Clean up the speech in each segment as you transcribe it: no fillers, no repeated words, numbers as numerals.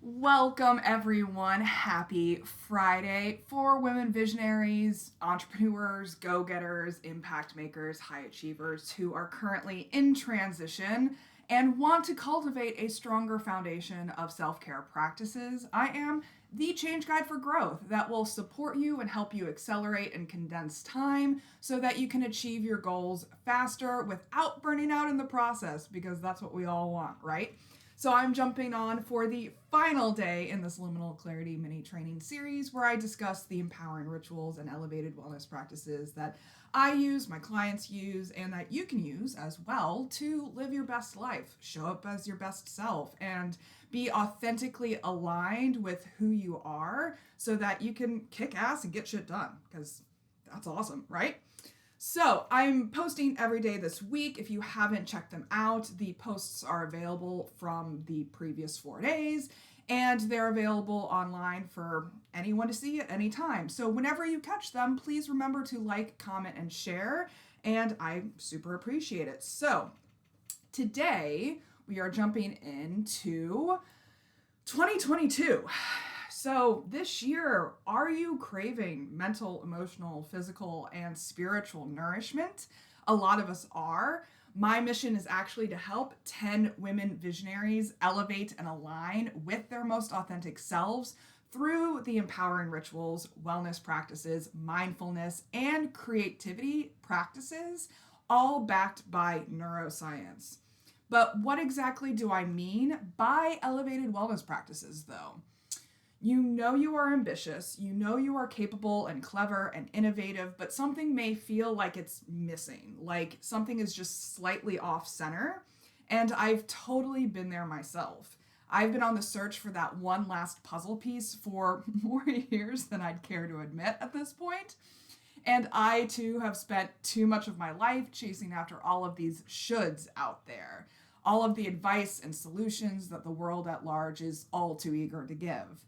Welcome, everyone. Happy Friday for women visionaries, entrepreneurs, go getters, impact makers, high achievers who are currently in transition and want to cultivate a stronger foundation of self care practices. I am the change guide for growth that will support you and help you accelerate and condense time so that you can achieve your goals faster without burning out in the process, because that's what we all want, right? So I'm jumping on for the final day in this Liminal Clarity mini training series where I discuss the empowering rituals and elevated wellness practices that I use, my clients use, and that you can use as well to live your best life, show up as your best self, and be authentically aligned with who you are so that you can kick ass and get shit done, because that's awesome, right? So I'm posting every day this week. If you haven't checked them out, the posts are available from the previous 4 days, and they're available online for anyone to see at any time. So whenever you catch them, please remember to like, comment, and share, and I super appreciate it. So today we are jumping into 2022. So this year, are you craving mental, emotional, physical, and spiritual nourishment? A lot of us are. My mission is actually to help 10 women visionaries elevate and align with their most authentic selves through the empowering rituals, wellness practices, mindfulness, and creativity practices, all backed by neuroscience. But what exactly do I mean by elevated wellness practices, though? You know you are ambitious, you know you are capable and clever and innovative, but something may feel like it's missing, like something is just slightly off center. And I've totally been there myself. I've been on the search for that one last puzzle piece for more years than I'd care to admit at this point. And I too have spent too much of my life chasing after all of these shoulds out there, all of the advice and solutions that the world at large is all too eager to give.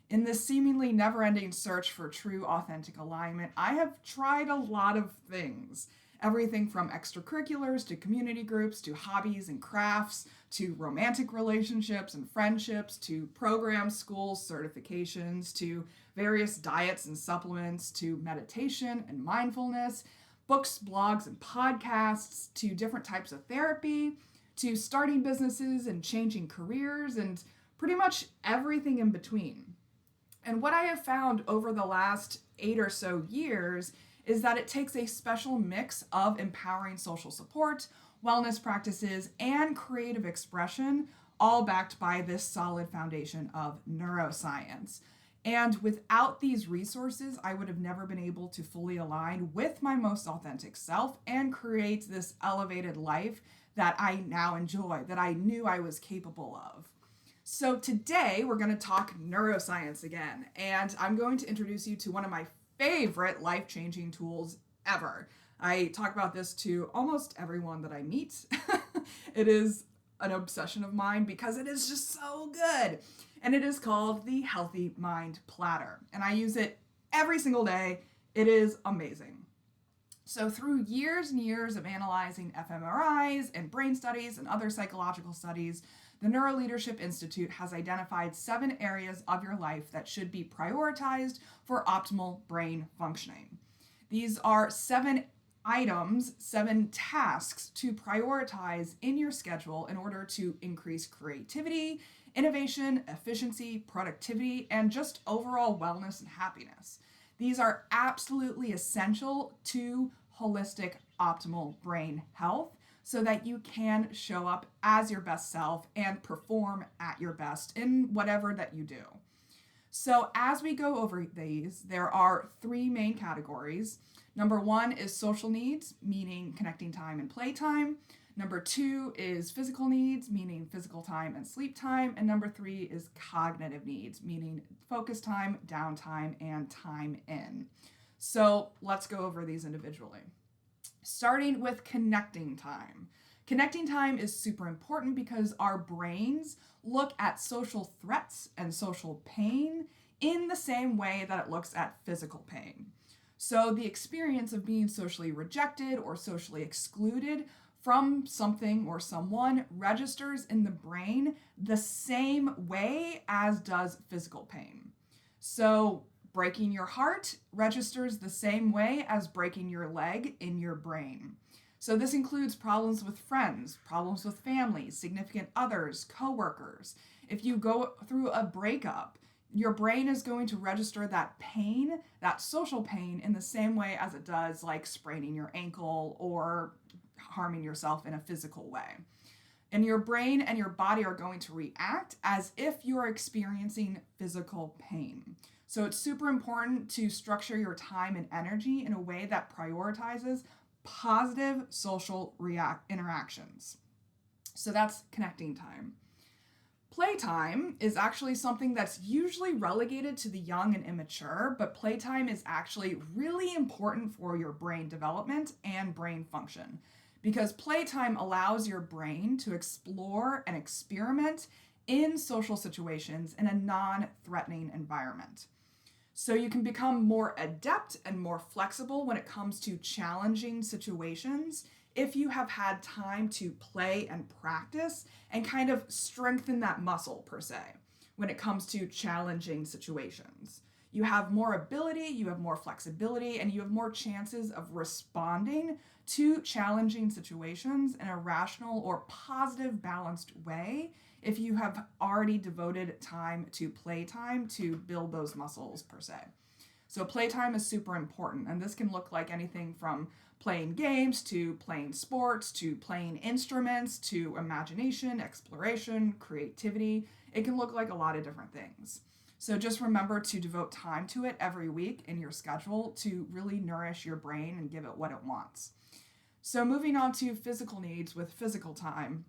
In this seemingly never ending search for true, authentic alignment, I have tried a lot of things. Everything from extracurriculars to community groups to hobbies and crafts to romantic relationships and friendships to programs, schools, certifications to various diets and supplements to meditation and mindfulness, books, blogs, and podcasts to different types of therapy to starting businesses and changing careers and pretty much everything in between. And what I have found over the last 8 or so years is that it takes a special mix of empowering social support, wellness practices, and creative expression, all backed by this solid foundation of neuroscience. And without these resources, I would have never been able to fully align with my most authentic self and create this elevated life that I now enjoy, that I knew I was capable of. So today we're going to talk neuroscience again, and I'm going to introduce you to one of my favorite life-changing tools ever. I talk about this to almost everyone that I meet. It is an obsession of mine because it is just so good. And it is called the Healthy Mind Platter. And I use it every single day. It is amazing. So, through years and years of analyzing fMRIs and brain studies and other psychological studies, the Neuroleadership Institute has identified 7 areas of your life that should be prioritized for optimal brain functioning. These are 7 items, 7 tasks to prioritize in your schedule in order to increase creativity, innovation, efficiency, productivity, and just overall wellness and happiness. These are absolutely essential to holistic, optimal brain health so that you can show up as your best self and perform at your best in whatever that you do. So, as we go over these, there are 3 main categories. Number 1 is social needs, meaning connecting time and playtime. Number 2 is physical needs, meaning physical time and sleep time. And number 3 is cognitive needs, meaning focus time, downtime, and time in. So let's go over these individually. Starting with connecting time. Connecting time is super important because our brains look at social threats and social pain in the same way that it looks at physical pain. So the experience of being socially rejected or socially excluded from something or someone registers in the brain the same way as does physical pain. So breaking your heart registers the same way as breaking your leg in your brain. So this includes problems with friends, problems with family, significant others, coworkers. If you go through a breakup, your brain is going to register that pain, that social pain, in the same way as it does like spraining your ankle or harming yourself in a physical way. And your brain and your body are going to react as if you're experiencing physical pain. So it's super important to structure your time and energy in a way that prioritizes positive social interactions. So that's connecting time. Playtime is actually something that's usually relegated to the young and immature, but playtime is actually really important for your brain development and brain function, because playtime allows your brain to explore and experiment in social situations in a non-threatening environment. So you can become more adept and more flexible when it comes to challenging situations if you have had time to play and practice and kind of strengthen that muscle, per se, when it comes to challenging situations. You have more ability, you have more flexibility, and you have more chances of responding to challenging situations in a rational or positive, balanced way if you have already devoted time to playtime to build those muscles, per se. So playtime is super important, and this can look like anything from playing games to playing sports to playing instruments to imagination, exploration, creativity. It can look like a lot of different things. So just remember to devote time to it every week in your schedule to really nourish your brain and give it what it wants. So moving on to physical needs with physical time.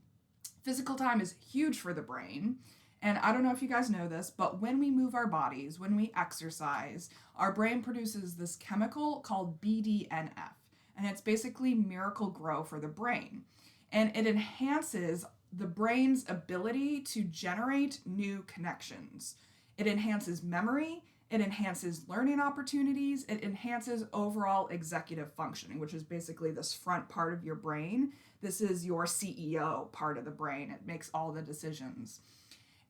Physical time is huge for the brain. And I don't know if you guys know this, but when we move our bodies, when we exercise, our brain produces this chemical called BDNF. And it's basically Miracle Grow for the brain. And it enhances the brain's ability to generate new connections. It enhances memory, it enhances learning opportunities, it enhances overall executive functioning, which is basically this front part of your brain. This is your CEO part of the brain. It makes all the decisions.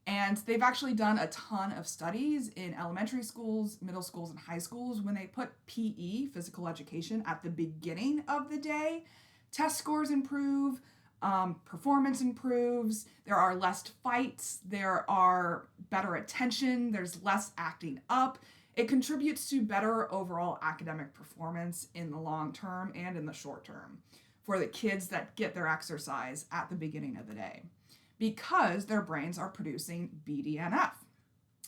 And they've actually done a ton of studies in elementary schools, middle schools, and high schools when they put PE, physical education, at the beginning of the day. Test scores improve, performance improves, there are less fights, there are better attention, there's less acting up. It contributes to better overall academic performance in the long term and in the short term for the kids that get their exercise at the beginning of the day, because their brains are producing BDNF.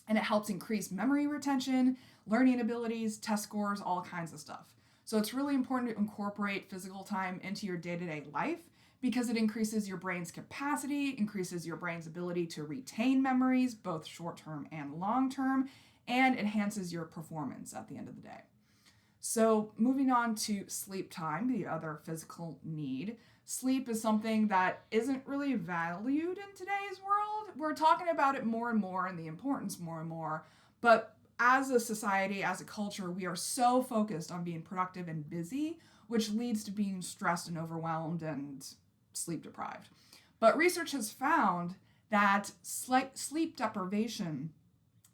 And it helps increase memory retention, learning abilities, test scores, all kinds of stuff. So it's really important to incorporate physical time into your day-to-day life because it increases your brain's capacity, increases your brain's ability to retain memories, both short-term and long-term, and enhances your performance at the end of the day. So moving on to sleep time, the other physical need. Sleep is something that isn't really valued in today's world. We're talking about it more and more and the importance more and more. But as a society, as a culture, we are so focused on being productive and busy, which leads to being stressed and overwhelmed and sleep deprived. But research has found that sleep deprivation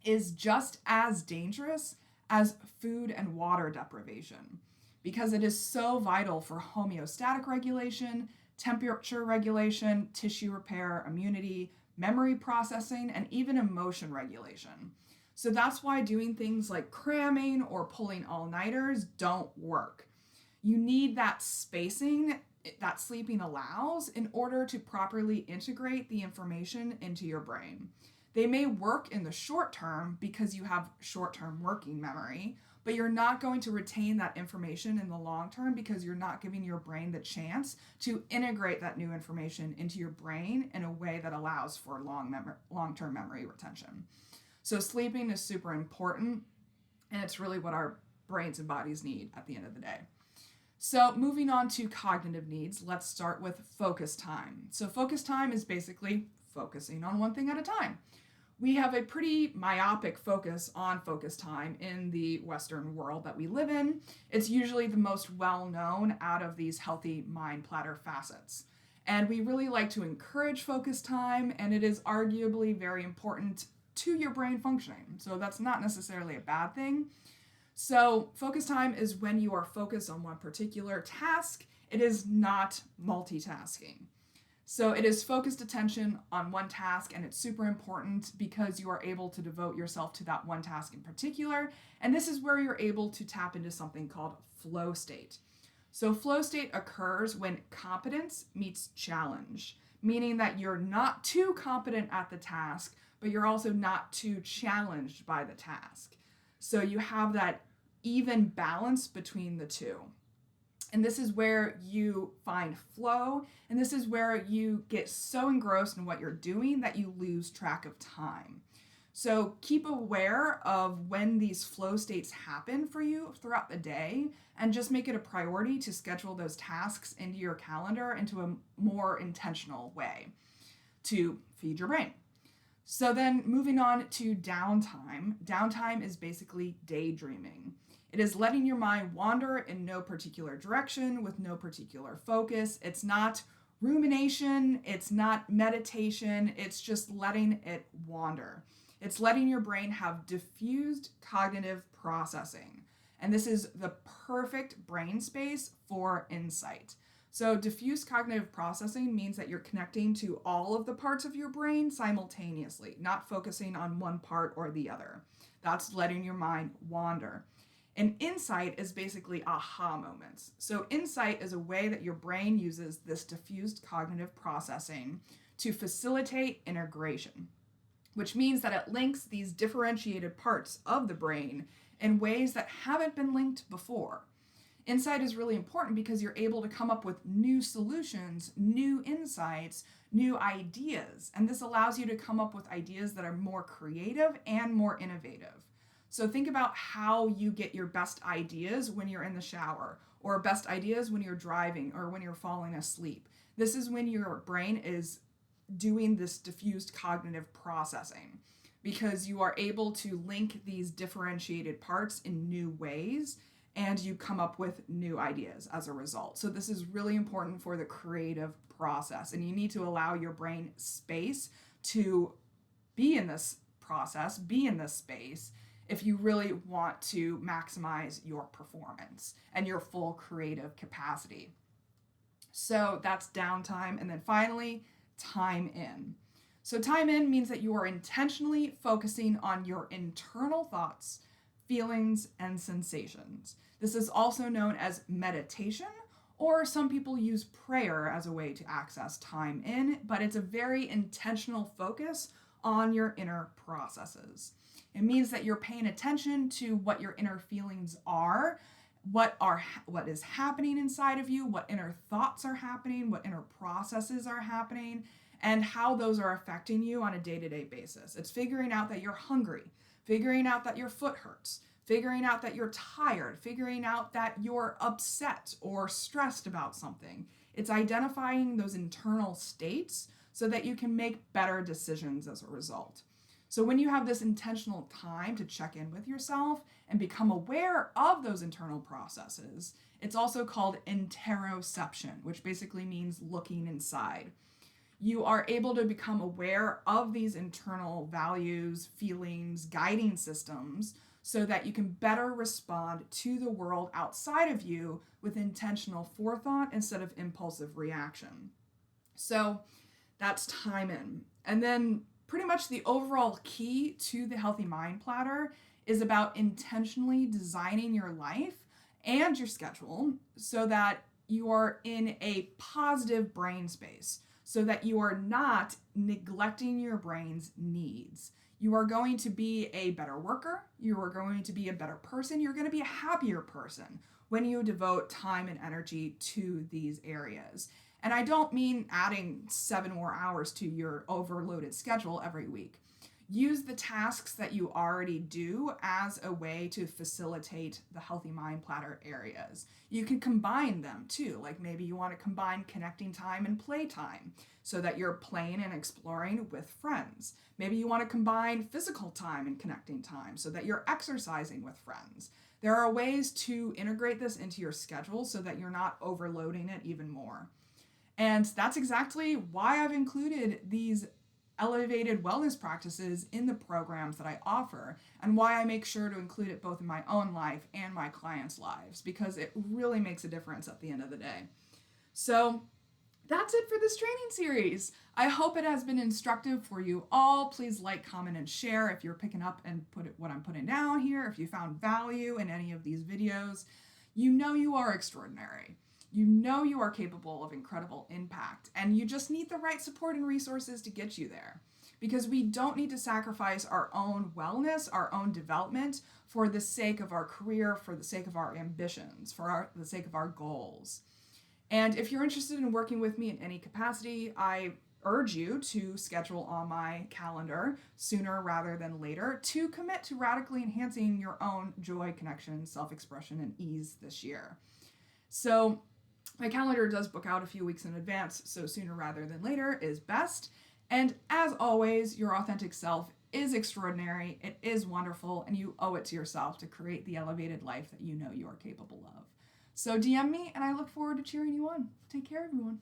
is just as dangerous as food and water deprivation, because it is so vital for homeostatic regulation, temperature regulation, tissue repair, immunity, memory processing, and even emotion regulation. So that's why doing things like cramming or pulling all-nighters don't work. You need that spacing that sleeping allows in order to properly integrate the information into your brain. They may work in the short term because you have short-term working memory, but you're not going to retain that information in the long term because you're not giving your brain the chance to integrate that new information into your brain in a way that allows for long-term memory retention. So sleeping is super important, and it's really what our brains and bodies need at the end of the day. So moving on to cognitive needs, let's start with focus time. So focus time is basically focusing on one thing at a time. We have a pretty myopic focus on focus time in the Western world that we live in. It's usually the most well-known out of these healthy mind platter facets. And we really like to encourage focus time, and it is arguably very important to your brain functioning. So that's not necessarily a bad thing. So focus time is when you are focused on one particular task. It is not multitasking. So it is focused attention on one task, and it's super important because you are able to devote yourself to that one task in particular. And this is where you're able to tap into something called flow state. So flow state occurs when competence meets challenge, meaning that you're not too competent at the task, but you're also not too challenged by the task. So you have that even balance between the two. And this is where you find flow, and this is where you get so engrossed in what you're doing that you lose track of time. So keep aware of when these flow states happen for you throughout the day, and just make it a priority to schedule those tasks into your calendar into a more intentional way to feed your brain. So then moving on to downtime. Downtime is basically daydreaming. It is letting your mind wander in no particular direction with no particular focus. It's not rumination, it's not meditation, it's just letting it wander. It's letting your brain have diffused cognitive processing. And this is the perfect brain space for insight. So diffuse cognitive processing means that you're connecting to all of the parts of your brain simultaneously, not focusing on one part or the other. That's letting your mind wander. And insight is basically aha moments. So insight is a way that your brain uses this diffused cognitive processing to facilitate integration, which means that it links these differentiated parts of the brain in ways that haven't been linked before. Insight is really important because you're able to come up with new solutions, new insights, new ideas, and this allows you to come up with ideas that are more creative and more innovative. So think about how you get your best ideas when you're in the shower, or best ideas when you're driving, or when you're falling asleep. This is when your brain is doing this diffused cognitive processing, because you are able to link these differentiated parts in new ways, and you come up with new ideas as a result. So this is really important for the creative process, and you need to allow your brain space to be in this process, be in this space, if you really want to maximize your performance and your full creative capacity. So that's downtime. And then finally, time in. So time in means that you are intentionally focusing on your internal thoughts, feelings, and sensations. This is also known as meditation, or some people use prayer as a way to access time in, but it's a very intentional focus on your inner processes. It means that you're paying attention to what your inner feelings are, what is happening inside of you, what inner thoughts are happening, what inner processes are happening, and how those are affecting you on a day-to-day basis. It's figuring out that you're hungry, figuring out that your foot hurts, figuring out that you're tired, figuring out that you're upset or stressed about something. It's identifying those internal states so that you can make better decisions as a result. So when you have this intentional time to check in with yourself and become aware of those internal processes, it's also called interoception, which basically means looking inside. You are able to become aware of these internal values, feelings, guiding systems, so that you can better respond to the world outside of you with intentional forethought instead of impulsive reaction. So that's time in. And then pretty much the overall key to the Healthy Mind Platter is about intentionally designing your life and your schedule so that you are in a positive brain space, so that you are not neglecting your brain's needs. You are going to be a better worker, you are going to be a better person, you're going to be a happier person when you devote time and energy to these areas. And I don't mean adding 7 more hours to your overloaded schedule every week. Use the tasks that you already do as a way to facilitate the Healthy Mind Platter areas. You can combine them too, like maybe you want to combine connecting time and playtime so that you're playing and exploring with friends. Maybe you want to combine physical time and connecting time so that you're exercising with friends. There are ways to integrate this into your schedule so that you're not overloading it even more. And that's exactly why I've included these elevated wellness practices in the programs that I offer, and why I make sure to include it both in my own life and my clients' lives, because it really makes a difference at the end of the day. So that's it for this training series. I hope it has been instructive for you all. Please like, comment, and share if you're picking up and what I'm putting down here. If you found value in any of these videos, you know you are extraordinary. You know you are capable of incredible impact, and you just need the right support and resources to get you there. Because we don't need to sacrifice our own wellness, our own development for the sake of our career, for the sake of our ambitions, for the sake of our goals. And if you're interested in working with me in any capacity, I urge you to schedule on my calendar sooner rather than later to commit to radically enhancing your own joy, connection, self-expression, and ease this year. So my calendar does book out a few weeks in advance, so sooner rather than later is best. And as always, your authentic self is extraordinary, it is wonderful, and you owe it to yourself to create the elevated life that you know you are capable of. So DM me, and I look forward to cheering you on. Take care, everyone.